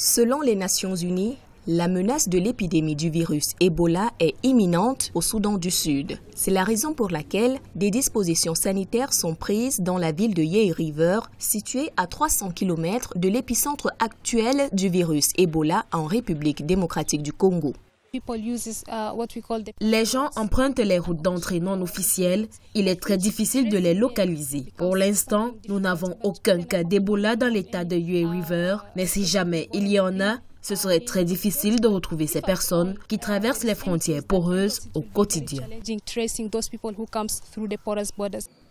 Selon les Nations Unies, la menace de l'épidémie du virus Ebola est imminente au Soudan du Sud. C'est la raison pour laquelle des dispositions sanitaires sont prises dans la ville de Yei River, située à 300 km de l'épicentre actuel du virus Ebola en République démocratique du Congo. Les gens empruntent les routes d'entrée non officielles. Il est très difficile de les localiser. Pour l'instant, nous n'avons aucun cas d'Ebola dans l'état de Yei River, mais si jamais il y en a, ce serait très difficile de retrouver ces personnes qui traversent les frontières poreuses au quotidien.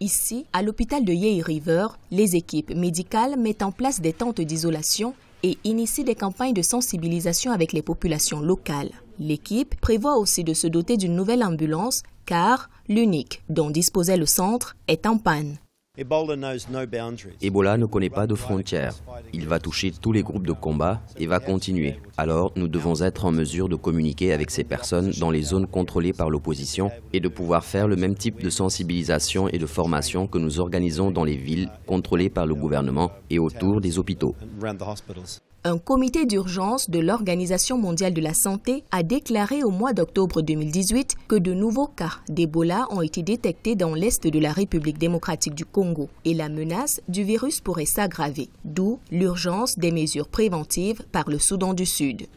Ici, à l'hôpital de Yei River, les équipes médicales mettent en place des tentes d'isolation et initient des campagnes de sensibilisation avec les populations locales. L'équipe prévoit aussi de se doter d'une nouvelle ambulance car l'unique dont disposait le centre est en panne. Ebola ne connaît pas de frontières. Il va toucher tous les groupes de combat et va continuer. Alors, nous devons être en mesure de communiquer avec ces personnes dans les zones contrôlées par l'opposition et de pouvoir faire le même type de sensibilisation et de formation que nous organisons dans les villes contrôlées par le gouvernement et autour des hôpitaux. Un comité d'urgence de l'Organisation mondiale de la santé a déclaré au mois d'octobre 2018 que de nouveaux cas d'Ebola ont été détectés dans l'est de la République démocratique du Congo et la menace du virus pourrait s'aggraver, d'où l'urgence des mesures préventives par le Soudan du Sud.